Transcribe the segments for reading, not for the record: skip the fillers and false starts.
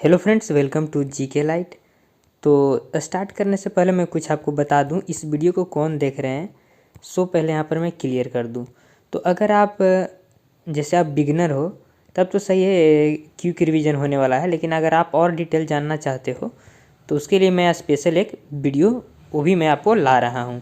Hello friends, welcome to GK light. तो start करने से पहले मैं कुछ आपको बता दूं, इस वीडियो को कौन देख रहे हैं सो पहले यहाँ पर मैं क्लियर कर दूं। तो अगर आप जैसे आप बिगिनर हो तब तो सही है, क्विक रिवीजन होने वाला है। लेकिन अगर आप और डिटेल जानना चाहते हो तो उसके लिए मैं स्पेशल एक वीडियो वो भी मैं आपको ला रहा हूँ।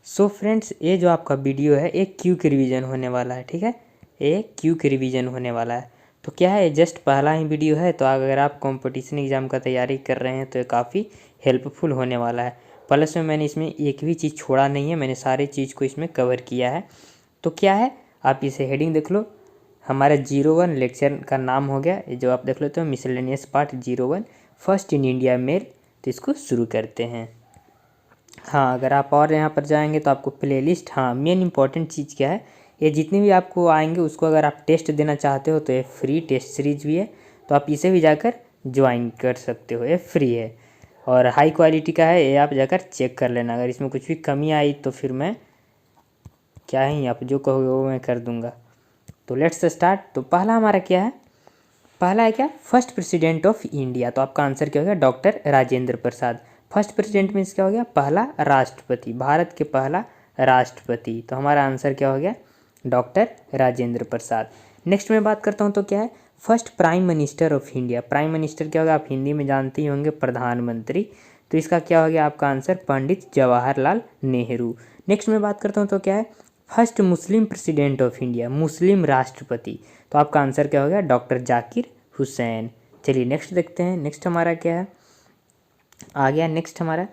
सो फ्रेंड्स, ये जो आपका वीडियो है एक क्विक रिवीजन होने वाला है, ठीक है। एक क्विक रिवीजन होने वाला है। तो क्या है, जस्ट पहला ही वीडियो है, तो अगर आप कंपटीशन एग्ज़ाम का तैयारी कर रहे हैं तो ये काफ़ी हेल्पफुल होने वाला है। प्लस में मैंने इसमें एक भी चीज़ छोड़ा नहीं है, मैंने सारी चीज़ को इसमें कवर किया है। तो क्या है, आप इसे हेडिंग देख लो। हमारा 01 लेक्चर का नाम हो गया, ये जो आप देख लेते हो miscellaneous part 01 first in India male. तो इसको शुरू करते हैं। हाँ, अगर आप और यहाँ पर जाएंगे तो आपको प्लेलिस्ट, हाँ मेन इंपॉर्टेंट चीज़ क्या है, ये जितने भी आपको आएंगे उसको अगर आप टेस्ट देना चाहते हो तो ये फ्री टेस्ट सीरीज भी है। तो आप इसे भी जाकर ज्वाइन कर सकते हो, ये फ्री है और हाई क्वालिटी का है। ये आप जाकर चेक कर लेना। अगर इसमें कुछ भी कमी आई तो फिर मैं क्या ही, आप जो कहोगे वो मैं कर दूँगा। तो लेट्स स्टार्ट। तो पहला हमारा क्या है, पहला है क्या, फर्स्ट प्रेसिडेंट ऑफ इंडिया। तो आपका आंसर क्या हो गया, doctor Rajendra Prasad. First president means क्या हो गया, पहला राष्ट्रपति, भारत के पहला राष्ट्रपति। तो हमारा आंसर क्या हो गया, डॉक्टर राजेंद्र प्रसाद। नेक्स्ट मैं बात करता हूँ तो क्या है, first prime minister of India. Prime minister क्या होगा, आप हिंदी में जानते ही होंगे, प्रधानमंत्री। तो इसका क्या हो गया आपका आंसर, पंडित जवाहरलाल नेहरू। नेक्स्ट मैं बात करता हूँ तो क्या है, first Muslim president of India, मुस्लिम राष्ट्रपति। तो आपका आंसर क्या हो गया, डॉक्टर जाकिर हुसैन। चलिए नेक्स्ट देखते हैं। नेक्स्ट हमारा क्या है, आ गया नेक्स्ट हमारा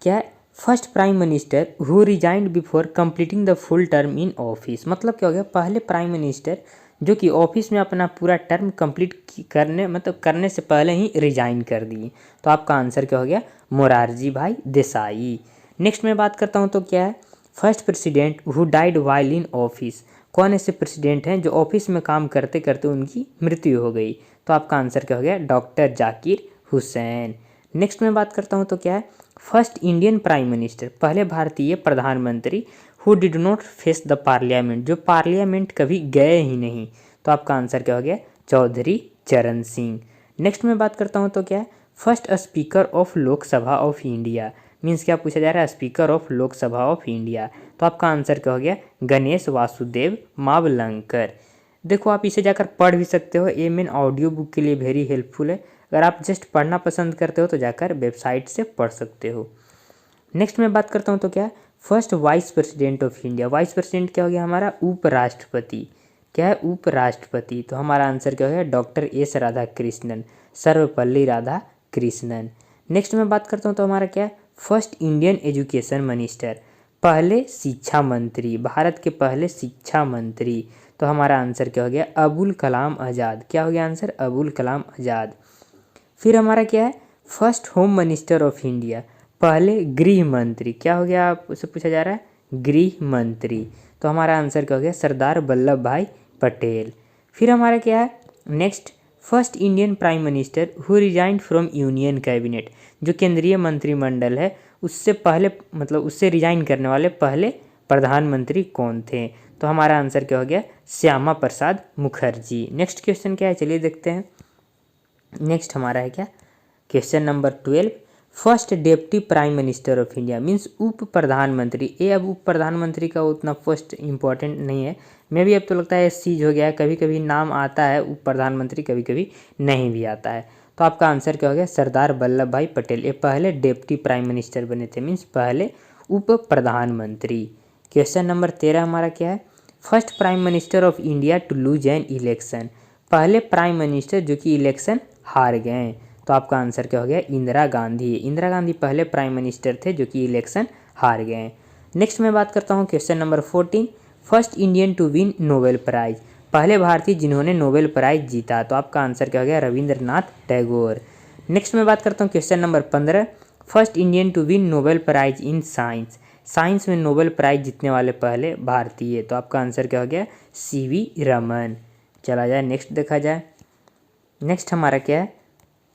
क्या है, first prime minister who resigned before completing the full term in office. मतलब क्या हो गया, पहले प्राइम मिनिस्टर जो कि ऑफिस में अपना पूरा टर्म कंप्लीट करने से पहले ही रिजाइन कर दिए। तो आपका आंसर क्या हो गया, मोरारजी भाई देसाई। नेक्स्ट मैं बात करता हूँ तो क्या है, first president who died while in office. कौन ऐसे प्रेसिडेंट हैं जो ऑफिस में काम करते करते उनकी मृत्यु हो गई। तो आपका आंसर क्या हो गया, डॉक्टर जाकिर हुसैन। नेक्स्ट मैं बात करता हूँ तो क्या है, फर्स्ट इंडियन प्राइम मिनिस्टर, पहले भारतीय प्रधानमंत्री who did not face the parliament, जो पार्लियामेंट कभी गए ही नहीं। तो आपका आंसर क्या हो गया, चौधरी चरण सिंह। नेक्स्ट मैं बात करता हूँ तो क्या है, first speaker of Lok Sabha of India. Means क्या पूछा जा रहा है, speaker of Lok Sabha of India. तो आपका आंसर क्या हो गया, गणेश वासुदेव मावलंकर। देखो आप इसे जाकर पढ़ भी सकते हो, ये मेन ऑडियो बुक के लिए वेरी हेल्पफुल है। अगर आप जस्ट पढ़ना पसंद करते हो तो जाकर वेबसाइट से पढ़ सकते हो। नेक्स्ट मैं बात करता हूँ तो क्या, first vice president of India. Vice president क्या हो गया हमारा, उपराष्ट्रपति। क्या है, उपराष्ट्रपति। तो हमारा आंसर क्या हो गया, doctor S Radha Krishnan, Sarvepalli Radha Krishnan. Next मैं बात करता हूँ तो हमारा क्या है, फर्स्ट इंडियन एजुकेशन मिनिस्टर, पहले शिक्षा मंत्री, भारत के पहले शिक्षा मंत्री। तो हमारा आंसर क्या हो गया, अबुल कलाम आज़ाद। क्या हो गया आंसर, अबुल कलाम आज़ाद। फिर हमारा क्या है, first home minister of India, पहले गृह मंत्री। क्या हो गया, आपसे पूछा जा रहा है, गृह मंत्री। तो हमारा आंसर क्या हो गया, सरदार वल्लभ भाई पटेल। फिर हमारा क्या है, next first Indian prime minister who resigned from union cabinet, जो केंद्रीय मंत्रिमंडल है उससे पहले, मतलब उससे रिजाइन करने वाले पहले प्रधानमंत्री कौन थे। तो हमारा आंसर क्या हो गया, श्यामा प्रसाद मुखर्जी। नेक्स्ट क्वेश्चन क्या है, चलिए देखते हैं। नेक्स्ट हमारा है क्या, question number 12, first deputy prime minister of India. Means उप प्रधानमंत्री। ये अब उप प्रधानमंत्री का उतना फर्स्ट इंपॉर्टेंट नहीं है, मैं भी अब तो लगता है सीज हो गया है, कभी कभी नाम आता है उप प्रधानमंत्री, कभी कभी नहीं भी आता है। तो आपका आंसर क्या हो गया, सरदार वल्लभ भाई पटेल। ये पहले डेप्टी प्राइम मिनिस्टर बने थे, मीन्स पहले उप प्रधानमंत्री। क्वेश्चन नंबर 13 हमारा क्या है, first prime minister of India to lose an election, पहले प्राइम मिनिस्टर जो कि इलेक्शन हार गए। तो आपका आंसर क्या हो गया, इंदिरा गांधी। इंदिरा गांधी पहले प्राइम मिनिस्टर थे जो कि इलेक्शन हार गए। नेक्स्ट मैं बात करता हूँ question number 14, first Indian to win Nobel prize, पहले भारतीय जिन्होंने नोबेल प्राइज जीता। तो आपका आंसर क्या हो गया, रविंद्रनाथ टैगोर। नेक्स्ट मैं बात करता हूँ question number 15, first Indian to win Nobel prize in science, science में नोबेल प्राइज जीतने वाले पहले भारतीय। तो आपका आंसर क्या हो गया, सीवी रमन। चला जाए नेक्स्ट देखा जाए। नेक्स्ट हमारा क्या है,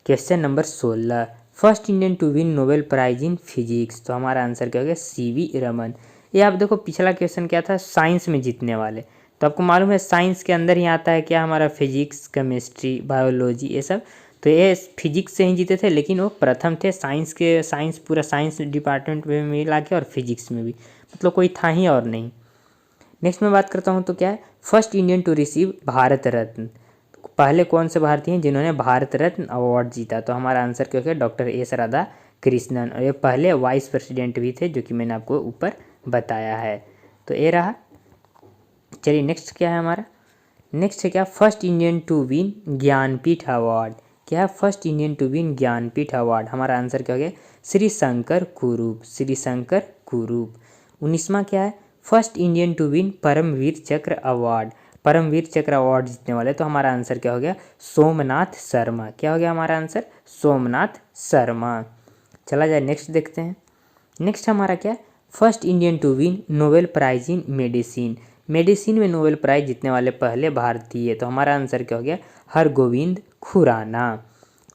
question number 16, first Indian to win Nobel prize in physics. तो हमारा आंसर क्या हो गया, सीवी रमन। ये आप देखो पिछला क्वेश्चन क्या था, साइंस में जीतने वाले, तो आपको मालूम है साइंस के अंदर ही आता है क्या, हमारा फिजिक्स, केमिस्ट्री, बायोलॉजी, ये सब। तो ये फिजिक्स से ही जीते थे, लेकिन वो प्रथम थे साइंस पूरा साइंस डिपार्टमेंट में मिला के, और फिजिक्स में भी, मतलब कोई था ही और नहीं। नेक्स्ट मैं बात करता हूँ तो क्या है, first Indian to receive Bharat Ratna. पहले कौन से भारतीय हैं जिन्होंने भारत रत्न अवार्ड जीता? तो हमारा आंसर क्या होगा, डॉक्टर एस राधा कृष्णन। और ये पहले वाइस प्रेसिडेंट भी थे, जो कि मैंने आपको ऊपर बताया है। तो ये रहा। चलिए नेक्स्ट क्या है हमारा, नेक्स्ट है क्या, first Indian to win Jnanpith award. क्या है first Indian to win Jnanpith award? हमारा आंसर क्या हो गया, श्री शंकर कुरूप, श्री शंकर कुरूप। 19वां क्या है, first Indian to win Paramvir Chakra award. Paramvir Chakra award जीतने वाले, तो हमारा आंसर क्या हो गया, सोमनाथ शर्मा। क्या हो गया हमारा आंसर, सोमनाथ शर्मा। चला जाए नेक्स्ट देखते हैं। नेक्स्ट हमारा क्या, first Indian to win Nobel prize in medicine. Medicine में नोबेल प्राइज जीतने वाले पहले भारतीय, तो हमारा आंसर क्या हो गया, हरगोविंद खुराना।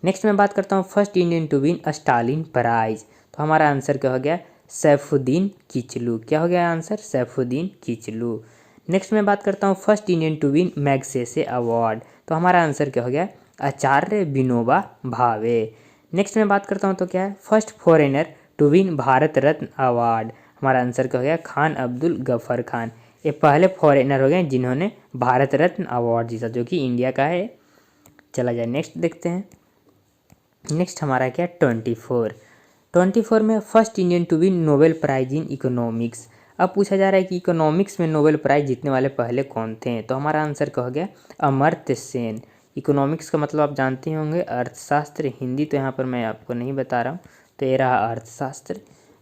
नेक्स्ट मैं बात करता हूँ first Indian to win Stalin prize. तो हमारा आंसर क्या हो गया, सैफुद्दीन किचलू। क्या हो गया आंसर, सैफुद्दीन किचलू। नेक्स्ट मैं बात करता हूँ first Indian to win Magsaysay award. तो हमारा आंसर क्या हो गया, आचार्य विनोबा भावे। नेक्स्ट मैं बात करता हूँ तो क्या है, first foreigner to win Bharat Ratna award. हमारा आंसर क्या हो गया, खान अब्दुल गफर खान। ये पहले फॉरेनर हो गए जिन्होंने भारत रत्न अवार्ड जीता, जो कि इंडिया का है। चला जाए नेक्स्ट देखते हैं। नेक्स्ट हमारा क्या, 24 में first Indian to win Nobel prize in economics. अब पूछा जा रहा है कि इकोनॉमिक्स में नोबेल प्राइज जीतने वाले पहले कौन थे? तो हमारा आंसर क्या हो गया, अमर्त्य सेन। इकोनॉमिक्स का मतलब आप जानते होंगे अर्थशास्त्र, हिंदी तो यहाँ पर मैं आपको नहीं बता रहा हूँ। तो ये रहा अर्थशास्त्र।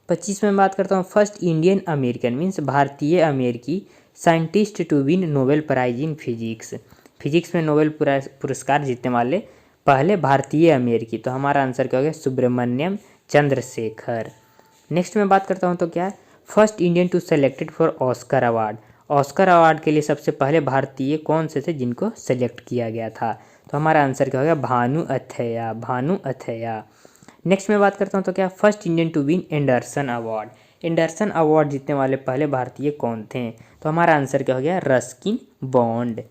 25 में बात करता हूँ फर्स्ट इंडियन अमेरिकन मीन्स भारतीय अमेरिकी scientist to win Nobel prize in physics. Physics में नोबेल पुरस्कार जीतने वाले पहले भारतीय अमेरिकी, तो हमारा आंसर क्या हो गया, सुब्रमण्यम चंद्रशेखर। नेक्स्ट मैं बात करता हूँ तो क्या है, first Indian to selected for Oscar award. Oscar award के लिए सबसे पहले भारतीय कौन से थे जिनको सेलेक्ट किया गया था? तो हमारा आंसर क्या हो गया, भानु अथैया, भानु अथैया। नेक्स्ट मैं बात करता हूँ तो क्या, first Indian to win Anderson award. Anderson award जीतने वाले पहले भारतीय कौन थे? तो हमारा आंसर क्या हो गया, रस्किन बॉन्ड।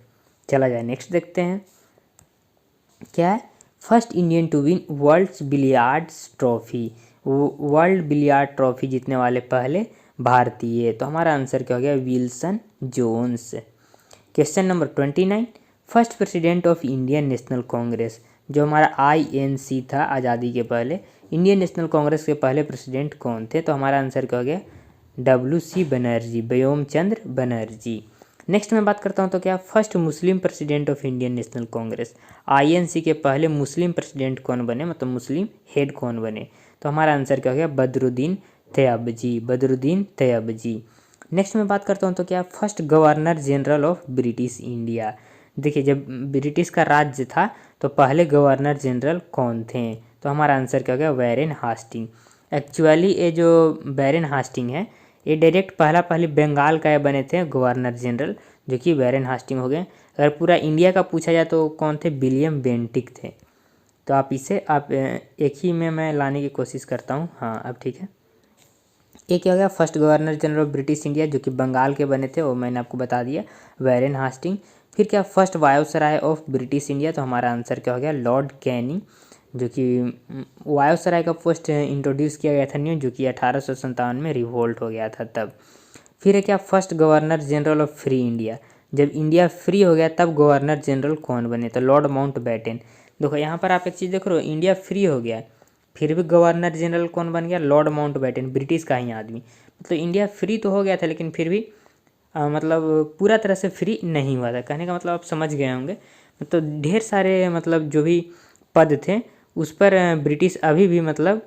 चला जाए नेक्स्ट देखते हैं। क्या है, first Indian to win world billiards trophy. World billiard trophy जीतने वाले पहले भारतीय, तो हमारा आंसर क्या हो गया, Wilson Jones. Question number 29, first president of Indian national congress. जो हमारा INC था आज़ादी के पहले, इंडियन नेशनल कांग्रेस के पहले प्रेसिडेंट कौन थे? तो हमारा आंसर क्या हो गया, WC बनर्जी, व्योम चंद्र बनर्जी। नेक्स्ट मैं बात करता हूँ तो क्या, first Muslim president of Indian national Congress. INC के पहले मुस्लिम प्रेसिडेंट कौन बने, मतलब मुस्लिम हेड कौन बने? तो हमारा आंसर क्या हो गया, बदरुद्दीन तैयबजी, बदरुद्दीन तैयबजी। नेक्स्ट मैं बात करता हूँ तो क्या, first governor general of British India. देखिए जब ब्रिटिश का राज्य था तो पहले गवर्नर जनरल कौन थे? तो हमारा आंसर क्या हो गया, वैरेन हास्टिंग। एक्चुअली ये जो वैरेन हास्टिंग है, ये डायरेक्ट पहले बंगाल का बने थे गवर्नर जनरल, जो कि वैरेन हास्टिंग हो गए। अगर पूरा इंडिया का पूछा जाए तो कौन थे, विलियम बेंटिक थे। तो आप इसे एक ही में मैं लाने की कोशिश करता हूँ। हाँ अब ठीक है। एक क्या हो गया, first governor general of British India, जो कि बंगाल के बने थे, वो मैंने आपको बता दिया, वैरेन हास्टिंग। फिर क्या, first viceroy of British India. तो हमारा आंसर क्या हो गया, लॉर्ड कैनिंग, जो कि वायसराय का पोस्ट इंट्रोड्यूस किया गया था न्यू, जो कि 1857 में रिवोल्ट हो गया था तब। फिर है क्या, first governor general of free India. जब इंडिया फ्री हो गया तब गवर्नर जनरल कौन बने? तो लॉर्ड माउंटबेटन। देखो यहाँ पर आप एक चीज़ देख रहे हो, इंडिया फ्री हो गया फिर भी गवर्नर जनरल कौन बन गया, लॉर्ड माउंटबेटन, ब्रिटिश का ही आदमी। मतलब इंडिया फ्री तो हो गया था लेकिन फिर भी मतलब पूरा तरह से फ्री नहीं हुआ था। कहने का मतलब आप समझ गए होंगे। मतलब ढेर सारे मतलब जो भी पद थे उस पर ब्रिटिश अभी भी मतलब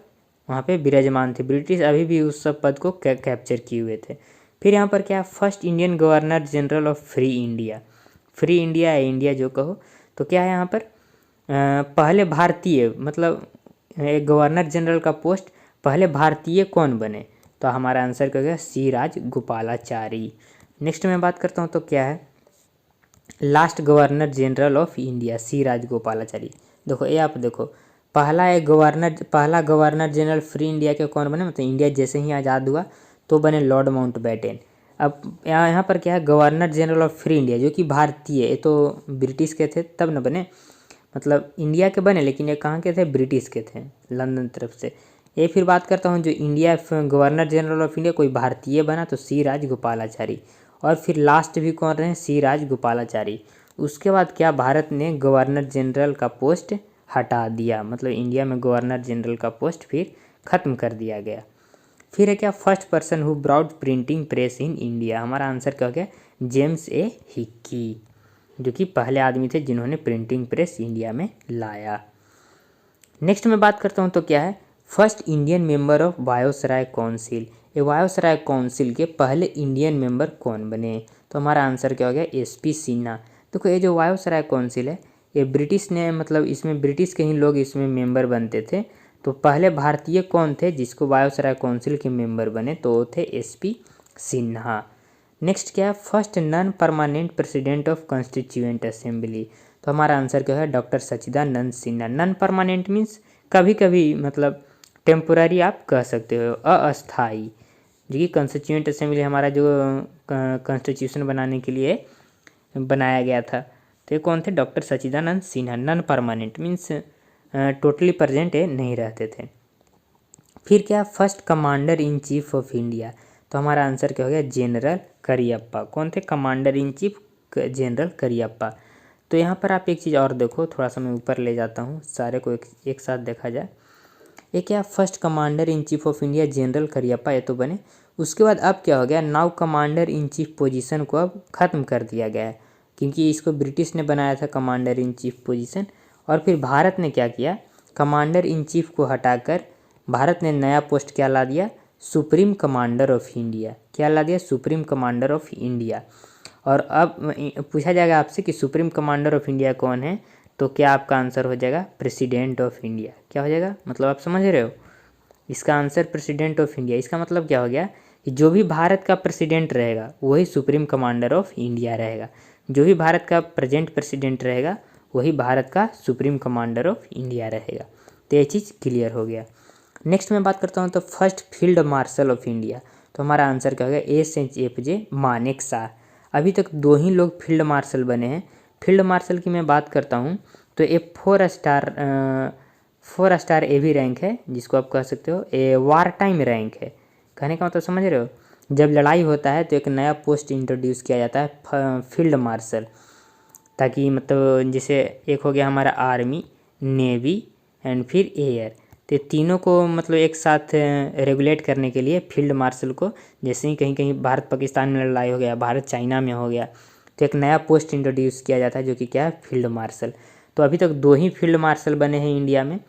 वहाँ पे विराजमान थे, ब्रिटिश अभी भी उस सब पद को कैप्चर किए हुए थे। फिर यहाँ पर क्या, first Indian governor general of free India. Free India है इंडिया जो कहो, तो क्या है यहाँ पर पहले भारतीय, मतलब गवर्नर जनरल का पोस्ट पहले भारतीय कौन बने? तो हमारा आंसर क्या हो गया, सी राजगोपालाचारी। नेक्स्ट मैं बात करता हूँ तो क्या है, last governor general of India, C Rajagopalachari. देखो ये आप देखो, पहला गवर्नर जनरल फ्री इंडिया के कौन बने? मतलब इंडिया जैसे ही आज़ाद हुआ तो बने लॉर्ड माउंटबेटन। अब यहाँ पर क्या है, governor general of free India, जो कि भारतीय, ये तो ब्रिटिश के थे तब न बने, मतलब इंडिया के बने लेकिन ये कहाँ के थे, ब्रिटिश के थे, लंदन तरफ से। ये फिर बात करता हूँ जो India governor general of India कोई भारतीय बना तो सी राजगोपालाचारी, और फिर लास्ट भी कौन रहे, सी राजगोपालाचारी। उसके बाद क्या, भारत ने गवर्नर जनरल का पोस्ट हटा दिया, मतलब इंडिया में गवर्नर जनरल का पोस्ट फिर ख़त्म कर दिया गया। फिर है क्या, first person who broad printing press in India, हमारा आंसर क्या हो गया, जेम्स ए हिक्की, जो कि पहले आदमी थे जिन्होंने प्रिंटिंग प्रेस इंडिया में लाया। नेक्स्ट मैं बात करता हूँ तो क्या है, first Indian member of viceroy council, ये वायोसराय काउंसिल के पहले इंडियन मेंबर कौन बने, तो हमारा आंसर क्या हो गया, एसपी सिन्हा। देखो ये जो वायोसराय काउंसिल है ये ब्रिटिश ने, मतलब इसमें ब्रिटिश के ही लोग इसमें मेंबर बनते थे। तो पहले भारतीय कौन थे जिसको वायोसराय काउंसिल के मेंबर बने, तो वो थे एसपी सिन्हा। नेक्स्ट क्या है, first non permanent president of constituent assembly, तो हमारा आंसर क्या है, doctor Sachchidananda Sinha. Non permanent means कभी कभी, मतलब टेम्पोररी आप कह सकते हो, अस्थाई, जो कि कॉन्स्टिट्यूएंट असेंबली हमारा जो कॉन्स्टिट्यूशन बनाने के लिए बनाया गया था, तो ये कौन थे, doctor Sachchidananda Sinha. Non permanent means totally present नहीं रहते थे। फिर क्या, first commander in chief of India, तो हमारा आंसर क्या हो गया, जनरल करियप्पा। कौन थे, commander in chief general Cariappa. तो यहाँ पर आप एक चीज़ और देखो, थोड़ा सा मैं ऊपर ले जाता हूँ, सारे को एक साथ देखा जाए। ये क्या, first commander in chief of India general Cariappa, ये तो बने। उसके बाद अब क्या हो गया, now commander in chief position को अब ख़त्म कर दिया गया है, क्योंकि इसको ब्रिटिश ने बनाया था कमांडर इन चीफ पोजीशन। और फिर भारत ने क्या किया, कमांडर इन चीफ को हटाकर भारत ने नया पोस्ट क्या ला दिया, सुप्रीम कमांडर ऑफ इंडिया। क्या ला दिया, सुप्रीम कमांडर ऑफ इंडिया। और अब पूछा जाएगा आपसे कि सुप्रीम कमांडर ऑफ इंडिया कौन है, तो क्या आपका आंसर हो जाएगा, प्रेसिडेंट ऑफ इंडिया। क्या हो जाएगा, मतलब आप समझ रहे हो, इसका आंसर प्रेसिडेंट ऑफ इंडिया। इसका मतलब क्या हो गया कि जो भी भारत का प्रेसिडेंट रहेगा वही सुप्रीम कमांडर ऑफ इंडिया रहेगा, जो भी भारत का प्रेजेंट प्रेसिडेंट रहेगा वही भारत का सुप्रीम कमांडर ऑफ इंडिया रहेगा। तो ये चीज़ क्लियर हो गया। नेक्स्ट मैं बात करता हूँ तो first field marshal of India, तो हमारा आंसर क्या होगा, SHFJ मानेकशॉ। अभी तक 2 ही लोग फील्ड मार्शल बने हैं। फील्ड मार्शल की मैं बात करता हूँ तो ये 4 स्टार एवी रैंक है, जिसको आप कह सकते हो ये वार टाइम रैंक है। कहने का मतलब समझ रहे हो, जब लड़ाई होता है तो एक नया पोस्ट इंट्रोड्यूस किया जाता है, फील्ड मार्शल, ताकि मतलब जैसे एक हो गया हमारा आर्मी, नेवी एंड फिर एयर, तो तीनों को मतलब एक साथ रेगुलेट करने के लिए फील्ड मार्शल को, जैसे ही कहीं कहीं भारत पाकिस्तान में लड़ाई हो गया, भारत चाइना में हो गया, तो एक नया पोस्ट इंट्रोड्यूस किया जाता है जो कि क्या है, फील्ड मार्शल। तो अभी तक 2 ही फील्ड मार्शल बने हैं इंडिया में।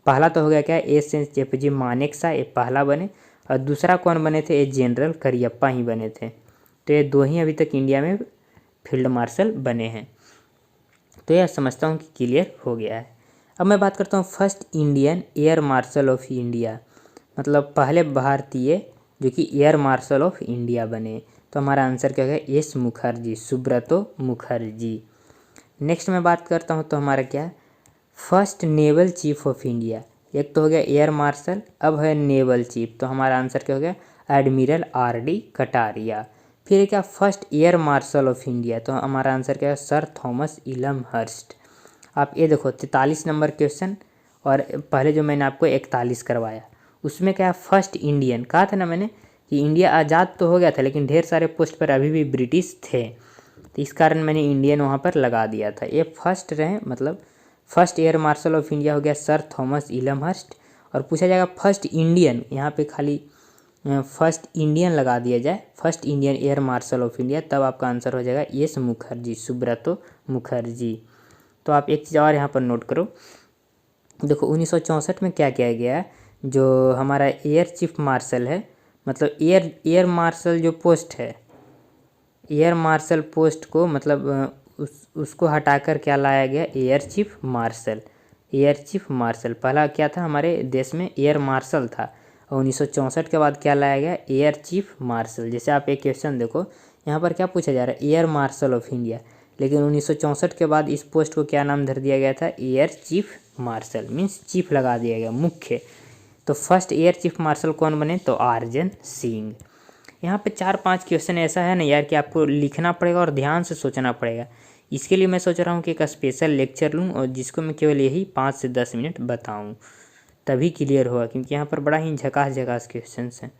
पहला तो हो गया क्या, SHFJ मानेकशॉ, ये पहला बने, और दूसरा कौन बने थे, ये जनरल करियप्पा ही बने थे। तो ये 2 ही अभी तक इंडिया में फील्ड मार्शल बने हैं। तो यह समझता हूँ कि क्लियर हो गया है। अब मैं बात करता हूँ first Indian air marshal of India, मतलब पहले भारतीय जो कि एयर मार्शल ऑफ इंडिया बने, तो हमारा आंसर क्या होगा, एस मुखर्जी, सुब्रतो मुखर्जी। नेक्स्ट मैं बात करता हूँ तो हमारा क्या, first naval chief of India. एक तो हो गया एयर मार्शल, अब है नेवल चीफ, तो हमारा आंसर क्या हो गया, एडमिरल RD कटारिया। फिर क्या, first air marshal of India, तो हमारा आंसर क्या है, सर थॉमस इलमहर्स्ट। आप ये देखो 43 नंबर क्वेश्चन, और पहले जो मैंने आपको 41 करवाया उसमें क्या, फर्स्ट इंडियन कहा था ना मैंने कि इंडिया आज़ाद तो हो गया था लेकिन ढेर सारे पोस्ट पर अभी भी ब्रिटिश थे, तो इस कारण मैंने इंडियन वहाँ पर लगा दिया था। ये फर्स्ट रहे, मतलब first air marshal of India हो गया सर थॉमस इलमहर्स्ट। और पूछा जाएगा फर्स्ट इंडियन, यहाँ पे खाली फर्स्ट इंडियन लगा दिया जाए, first Indian air marshal of India, तब आपका आंसर हो जाएगा एस मुखर्जी, सुब्रतो मुखर्जी। तो आप एक चीज़ और यहाँ पर नोट करो, देखो 1964 में क्या किया गया है, जो हमारा एयर चीफ मार्शल है, मतलब एयर मार्शल जो पोस्ट है, एयर मार्शल पोस्ट को मतलब उसको हटाकर क्या लाया गया, air chief marshal. Air chief marshal पहला क्या था, हमारे देश में एयर मार्शल था, और 1964 के बाद क्या लाया गया, एयर चीफ मार्शल। जैसे आप एक क्वेश्चन देखो यहाँ पर क्या पूछा जा रहा है, एयर मार्शल ऑफ इंडिया, लेकिन 1964 के बाद इस पोस्ट को क्या नाम धर दिया गया था, air chief marshal, means chief लगा दिया गया, मुख्य। तो फर्स्ट एयर चीफ मार्शल कौन बने, तो RN सिंह। यहाँ पे 4-5 क्वेश्चन ऐसा है ना यार कि आपको लिखना पड़ेगा और ध्यान से सोचना पड़ेगा। इसके लिए मैं सोच रहा हूँ कि एक स्पेशल लेक्चर लूँ और जिसको मैं केवल यही 5 से 10 मिनट बताऊँ, तभी क्लियर होगा, क्योंकि यहाँ पर बड़ा ही झकास झकास क्वेश्चन हैं।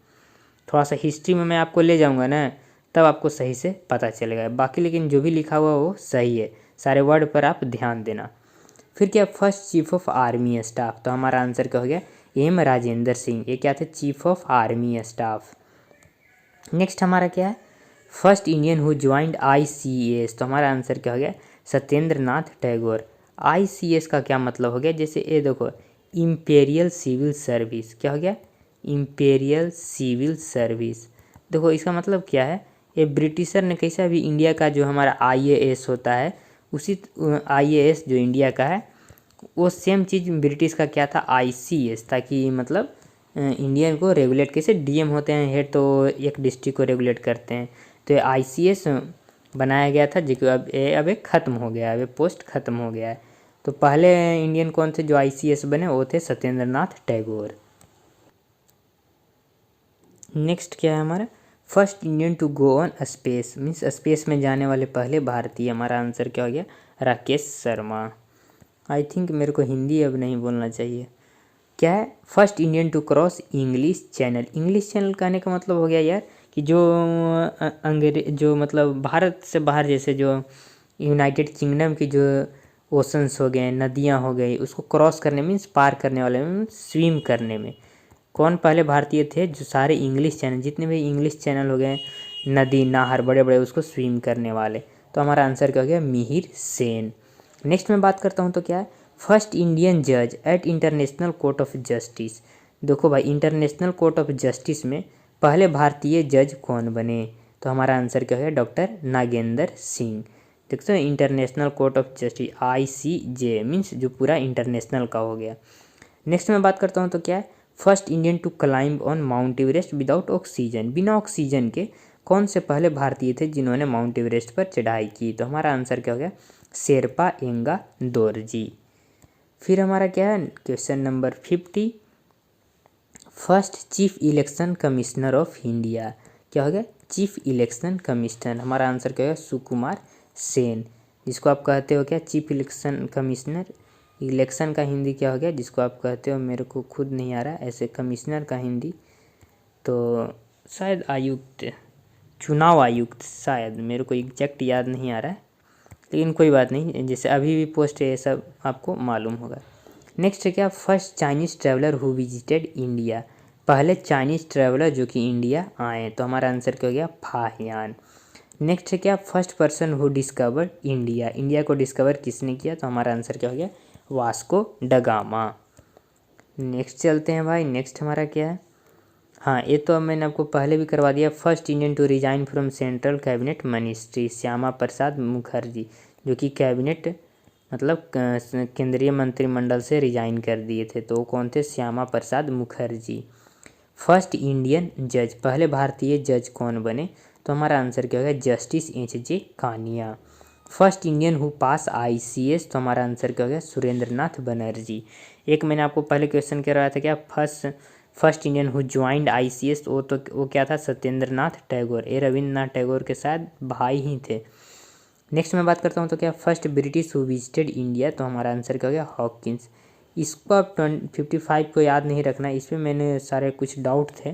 थोड़ा सा हिस्ट्री में मैं आपको ले जाऊँगा ना, तब आपको सही से पता चलेगा। बाकी लेकिन जो भी लिखा हुआ वो सही है, सारे वर्ड पर आप ध्यान देना। फिर क्या, first chief of army staff, तो हमारा आंसर क्या हो गया, एम राजेंद्र सिंह। ये क्या थे, chief of army staff. Next हमारा क्या है, first Indian who joined ICS, तो हमारा आंसर क्या हो गया, सत्येंद्र नाथ टैगोर। ICS का क्या मतलब हो गया, जैसे ये देखो, इम्पेरियल सिविल सर्विस, क्या हो गया, इम्पेरियल सिविल सर्विस। देखो इसका मतलब क्या है, ये ब्रिटिशर ने कैसा भी इंडिया का जो हमारा IAS होता है, उसी IAS जो इंडिया का है, वो सेम चीज़ ब्रिटिश का क्या था, ICS, ताकि मतलब इंडियन को रेगुलेट, कैसे DM होते हैं हेड, तो एक डिस्ट्रिक्ट को रेगुलेट करते हैं, तो ये ICS बनाया गया था, जो कि अब एक ख़त्म हो गया है, अब ये पोस्ट ख़त्म हो गया है। तो पहले इंडियन कौन थे जो ICS बने, वो थे सत्येंद्र नाथ टैगोर। नेक्स्ट क्या है हमारा, first Indian to go on space, means space में जाने वाले पहले भारतीय। हमारा आंसर क्या हो गया, राकेश शर्मा। आई थिंक मेरे को हिंदी अब नहीं बोलना चाहिए। क्या है, first Indian to cross English channel. English channel कहने का मतलब हो गया यार कि जो जो मतलब भारत से बाहर, जैसे जो यूनाइटेड किंगडम की जो ओशंस हो गए, नदियाँ हो गई, उसको क्रॉस करने मीन्स पार करने वाले में, स्विम करने में कौन पहले भारतीय थे, जो सारे इंग्लिश चैनल, जितने भी इंग्लिश चैनल हो गए, नदी नाहर बड़े बड़े, उसको स्विम करने वाले। तो हमारा आंसर क्या हो गया, मिहिर सेन। नेक्स्ट मैं बात करता हूँ तो क्या है, फर्स्ट इंडियन जज at international court of justice. देखो भाई, इंटरनेशनल कोर्ट ऑफ जस्टिस में पहले भारतीय जज कौन बने, तो हमारा आंसर क्या हो गया, डॉक्टर नागेंद्र सिंह। देखते हो, international court of justice ICJ means जो पूरा इंटरनेशनल का हो गया। नेक्स्ट मैं बात करता हूँ तो क्या है, first Indian to climb on mount Everest without oxygen. बिना ऑक्सीजन के कौन से पहले भारतीय थे जिन्होंने माउंट एवरेस्ट पर चढ़ाई की, तो हमारा आंसर क्या हो गया, शेरपा एंगा दोरजी। फिर हमारा क्या है, question number 50, first chief election commissioner of India. क्या हो गया, चीफ इलेक्शन कमिश्नर। हमारा आंसर क्या होगा, सुकुमार सेन, जिसको आप कहते हो क्या, चीफ इलेक्शन कमिश्नर। इलेक्शन का हिंदी क्या हो गया, जिसको आप कहते हो, मेरे को खुद नहीं आ रहा ऐसे, कमिश्नर का हिंदी तो शायद आयुक्त, चुनाव आयुक्त, शायद मेरे को एग्जैक्ट याद नहीं आ रहा है, लेकिन कोई बात नहीं, जैसे अभी भी पोस्ट है ये सब आपको मालूम होगा। नेक्स्ट है क्या, first Chinese traveller who visited India. पहले चाइनीज़ ट्रैवलर जो कि इंडिया आए, तो हमारा आंसर क्या हो गया, फाहियान। नेक्स्ट है क्या, first person who discovered India. India को डिस्कवर किसने किया, तो हमारा आंसर क्या हो गया, वास्को डगामा। नेक्स्ट चलते हैं भाई, नेक्स्ट हमारा क्या है, हाँ ये तो मैंने आपको पहले भी करवा दिया, first Indian to resign from central cabinet ministry, Shyama Prasad Mukherjee, जो कि कैबिनेट मतलब केंद्रीय मंत्रिमंडल से रिजाइन कर दिए थे, तो वो कौन थे, श्यामा प्रसाद मुखर्जी। फर्स्ट इंडियन जज, पहले भारतीय जज कौन बने, तो हमारा आंसर क्या होगा, justice HJ Kania. First Indian who pass ICS, तो हमारा आंसर क्या हो गया, सुरेंद्र नाथ बनर्जी। एक मैंने आपको पहले क्वेश्चन करवाया था क्या, first Indian who joined ICS, वो क्या था, सत्येंद्र नाथ टैगोर। ये रविंद्रनाथ टैगोर के साथ भाई ही थे। नेक्स्ट मैं बात करता हूँ तो क्या, first British who visited India, तो हमारा आंसर क्या हो गया, हॉकिंस। इसको आप 55 को याद नहीं रखना, इस पर मैंने सारे कुछ डाउट थे,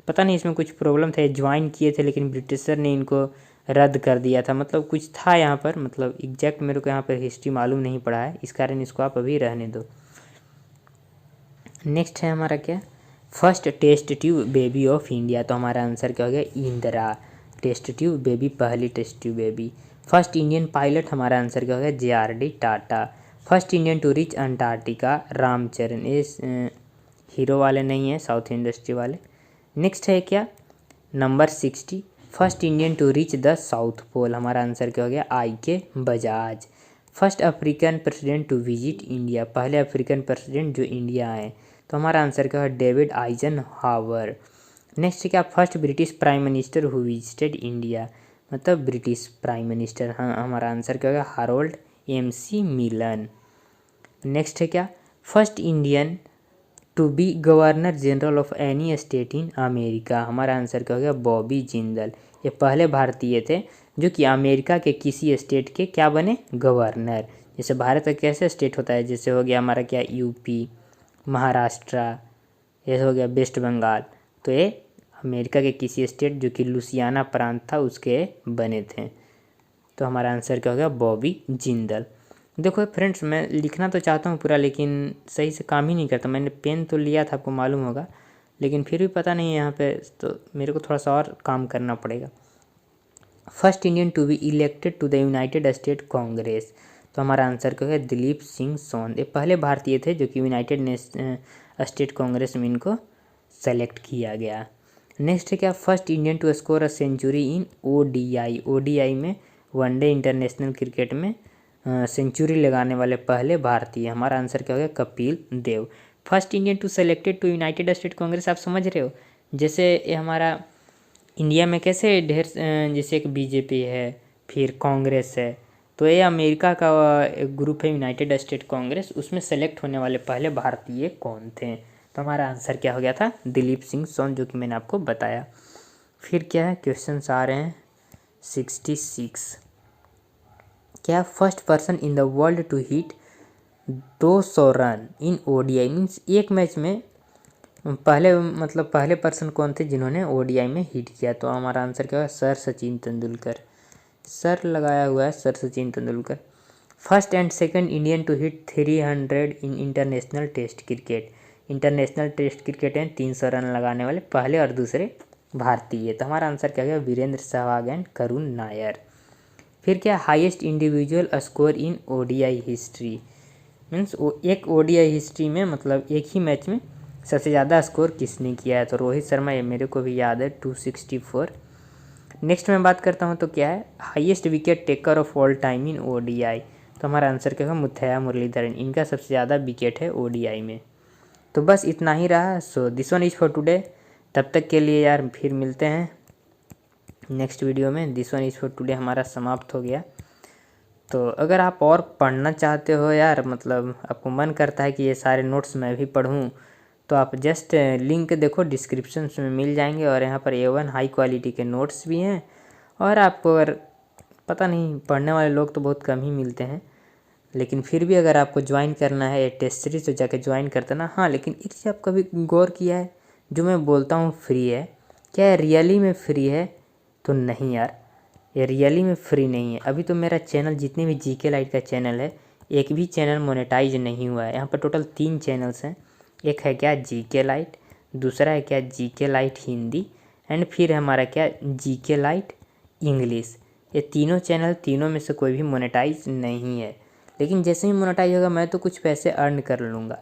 पता नहीं इसमें कुछ प्रॉब्लम थे, ज्वाइन किए थे लेकिन ब्रिटिशर ने इनको रद्द कर दिया था, मतलब कुछ था यहाँ पर, मतलब एग्जैक्ट मेरे को यहाँ पर हिस्ट्री मालूम नहीं पड़ा है, इस कारण इसको आप अभी रहने दो। नेक्स्ट है हमारा क्या, first test tube baby of India, तो हमारा आंसर क्या हो गया, इंदिरा। टेस्ट ट्यूब बेबी, पहली test tube baby. First Indian pilot, हमारा आंसर क्या हो गया, JRD Tata. First Indian to reach Antarctica, Ramcharan. ये हीरो वाले नहीं है, साउथ इंडस्ट्री वाले। नेक्स्ट है क्या, number 60, first Indian to reach the south pole, हमारा आंसर क्या हो गया, IK Bajaj. First African president to visit India, पहले अफ्रीकन प्रेसिडेंट जो इंडिया आए, तो हमारा आंसर क्या है, डेविड आइजनहावर। नेक्स्ट क्या, first British prime minister who visited India, मतलब ब्रिटिश प्राइम मिनिस्टर, हाँ हमारा आंसर क्या होगा, हारोल्ड MC मिलन। नेक्स्ट है क्या, first Indian to be governor general of any state in America. हमारा आंसर क्या हो गया, बॉबी जिंदल। ये पहले भारतीय थे जो कि अमेरिका के किसी स्टेट के क्या बने, गवर्नर। जैसे भारत का कैसे स्टेट होता है, जैसे हो गया हमारा क्या, यूपी, महाराष्ट्र, ये हो गया वेस्ट बंगाल। तो ये अमेरिका के किसी स्टेट जो कि लुसियाना प्रांत था उसके बने थे। तो हमारा आंसर क्या हो गया, बॉबी जिंदल। देखो फ्रेंड्स, मैं लिखना तो चाहता हूँ पूरा, लेकिन सही से काम ही नहीं करता। मैंने पेन तो लिया था, आपको मालूम होगा, लेकिन फिर भी पता नहीं है यहाँ पे, तो मेरे को थोड़ा सा और काम करना पड़ेगा। First Indian to be elected to the United state congress. तो हमारा आंसर क्या है, दिलीप सिंह सोन। ये पहले भारतीय थे जो कि यूनाइटेड स्टेट कांग्रेस में इनको सेलेक्ट किया गया। नेक्स्ट है क्या, first Indian to score a century in ODI. ODI में वनडे इंटरनेशनल क्रिकेट में सेंचुरी लगाने वाले पहले भारतीय। हमारा आंसर क्या हो गया, Kapil Dev. First Indian to selected to United state Congress, आप समझ रहे हो, जैसे ये हमारा इंडिया में कैसे ढेर जैसे एक बीजेपी है, फिर कांग्रेस है, तो ये अमेरिका का एक ग्रुप है यूनाइटेड स्टेट कांग्रेस, उसमें सेलेक्ट होने वाले पहले भारतीय कौन थे। तो हमारा आंसर क्या हो गया था, दिलीप सिंह सोन, जो कि मैंने आपको बताया। फिर क्या है, क्वेश्चंस आ रहे हैं 66। क्या, first person in the world to hit 200 run in ODI, means एक मैच में पहले पर्सन कौन थे जिन्होंने ओडीआई में हिट किया। तो हमारा आंसर क्या है, सर सचिन तेंदुलकर। सर लगाया हुआ है, sir Sachin Tendulkar. First and second Indian to hit 300 in international test cricket. International test cricket में 300 रन लगाने वाले पहले और दूसरे भारतीय। तो हमारा आंसर क्या गया, वीरेंद्र सहवाग एंड करुण नायर। फिर क्या, highest individual score in ODI history, means एक ओडीआई हिस्ट्री में मतलब एक ही मैच में सबसे ज़्यादा स्कोर किसने किया है। तो रोहित शर्मा, ये मेरे को भी याद है, 264। नेक्स्ट मैं बात करता हूँ तो क्या है, highest wicket taker of all time in ODI. तो हमारा आंसर क्या होगा, मुथैया मुरलीधरन। इनका सबसे ज़्यादा विकेट है ओडीआई में। तो बस इतना ही रहा। So this one is for today. तब तक के लिए यार फिर मिलते हैं नेक्स्ट वीडियो में। This one is for today हमारा समाप्त हो गया। तो अगर आप और पढ़ना चाहते हो यार, मतलब आपको मन करता है कि ये सारे नोट्स मैं भी पढ़ूँ, तो आप जस्ट लिंक देखो डिस्क्रिप्शन में मिल जाएंगे, और यहाँ पर A1 हाई क्वालिटी के नोट्स भी हैं। और आपको अगर पता नहीं, पढ़ने वाले लोग तो बहुत कम ही मिलते हैं, लेकिन फिर भी अगर आपको ज्वाइन करना है टेस्ट सीरीज तो जाके ज्वाइन कर देना। हाँ, लेकिन एक चीज़ आप कभी गौर किया है, जो मैं बोलता हूँ फ्री है, क्या रियली में फ्री है? तो नहीं यार, ये रियली में फ्री नहीं है। अभी तो मेरा चैनल, जितने भी जीके लाइट का चैनल है, एक भी चैनल मोनेटाइज नहीं हुआ है। यहाँ पर टोटल 3 चैनल्स हैं। एक है क्या, जीके लाइट, दूसरा है क्या, जीके लाइट हिंदी, एंड फिर हमारा क्या, जीके लाइट इंग्लिश। ये तीनों चैनल, तीनों में से कोई भी मोनेटाइज नहीं है। लेकिन जैसे ही मोनेटाइज होगा मैं तो कुछ पैसे अर्न कर लूँगा।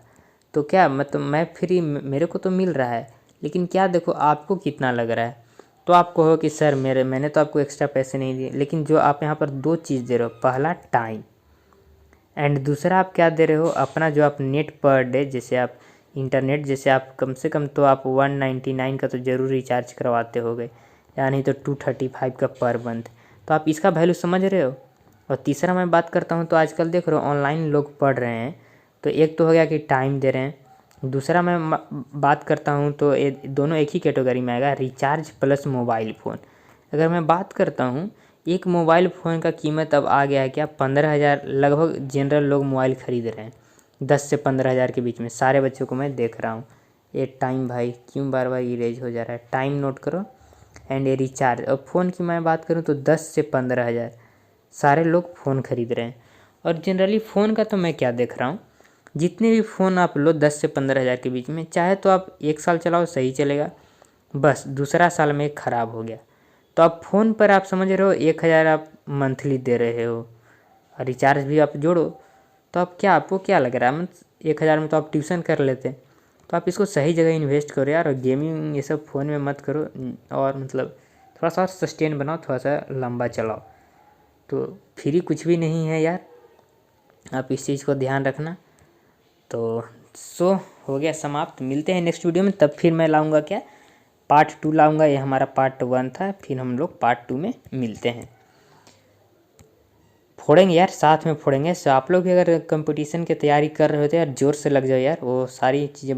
तो क्या मतलब मैं फ्री, मेरे को तो मिल रहा है, लेकिन क्या देखो आपको कितना लग रहा है। तो आप कहो कि सर मैंने तो आपको एक्स्ट्रा पैसे नहीं दिए, लेकिन जो आप यहाँ पर 2 चीज़ दे रहे हो, पहला टाइम, एंड दूसरा आप क्या दे रहे हो, अपना जो आप नेट पर डे, जैसे आप इंटरनेट, जैसे आप कम से कम तो आप 199 का तो ज़रूर रिचार्ज करवाते होगे, या नहीं तो 235 का पर मंथ। तो आप इसका वैल्यू समझ रहे हो। और तीसरा मैं बात करता हूँ तो आजकल देख रहे हो ऑनलाइन लोग पढ़ रहे हैं, तो एक तो हो गया कि टाइम दे रहे हैं, दूसरा मैं बात करता हूँ तो ये दोनों एक ही कैटेगरी में आएगा, रिचार्ज प्लस मोबाइल फ़ोन। अगर मैं बात करता हूँ, एक मोबाइल फ़ोन का कीमत अब आ गया है क्या, 15,000 लगभग जनरल लोग मोबाइल ख़रीद रहे हैं, 10 से 15,000 के बीच में। सारे बच्चों को मैं देख रहा हूँ। ये टाइम भाई क्यों बार बार इरेज हो जा रहा है, टाइम नोट करो, एंड ये रिचार्ज। और फ़ोन की मैं बात करूँ तो 10 से 15,000 सारे लोग फ़ोन ख़रीद रहे हैं। और जनरली फ़ोन का तो मैं क्या देख रहा हूँ, जितने भी फ़ोन आप लो 10 से 15,000 के बीच में, चाहे तो आप 1 साल चलाओ सही चलेगा, बस दूसरा साल में ख़राब हो गया। तो आप फ़ोन पर आप समझ रहे हो 1,000 आप मंथली दे रहे हो, और रिचार्ज भी आप जोड़ो, तो आप क्या, आपको क्या लग रहा है, मतलब 1,000 में तो आप ट्यूशन कर लेते। तो आप इसको सही जगह इन्वेस्ट करो यार, और गेमिंग ये सब फ़ोन में मत करो, और मतलब थोड़ा सा सस्टेन बनाओ, थोड़ा सा लंबा चलाओ। तो फ्री कुछ भी नहीं है यार, आप इस चीज़ को ध्यान रखना। तो हो गया समाप्त। मिलते हैं नेक्स्ट वीडियो में, तब फिर मैं लाऊंगा क्या, पार्ट 2 लाऊंगा। ये हमारा पार्ट 1 था, फिर हम लोग पार्ट 2 में मिलते हैं। फोड़ेंगे यार, साथ में फोड़ेंगे। सो आप लोग भी अगर कंपटीशन की तैयारी कर रहे हो तो यार ज़ोर से लग जाओ यार, वो सारी चीज़ें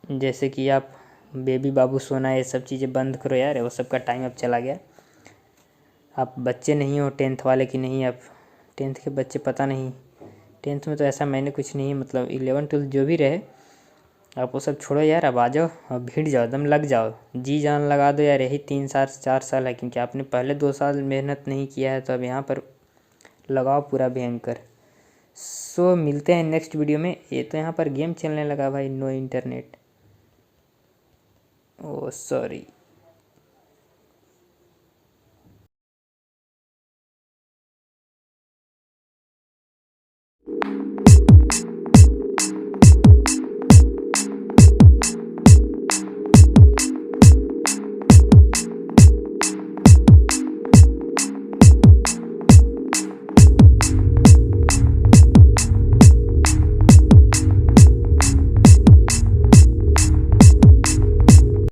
जैसे कि आप बेबी बाबू सोना, ये सब चीज़ें बंद करो यार, वो सब का टाइम अब चला गया। आप बच्चे नहीं हो 10th वाले की नहीं, आप 10th के बच्चे पता नहीं। 10th में तो ऐसा मैंने कुछ नहीं, मतलब 11 12 जो भी रहे, आप वो सब छोड़ो यार। अब आ जाओ, अब भीड़ जाओ, दम लग जाओ, जी जान लगा दो यार। यही 3 साल 4 साल है, क्योंकि आपने पहले 2 साल मेहनत नहीं किया है, तो अब यहाँ पर लगाओ पूरा भयंकर। सो मिलते हैं नेक्स्ट वीडियो में। ये तो यहाँ पर गेम चलने लगा भाई, नो इंटरनेट, ओ सॉरी।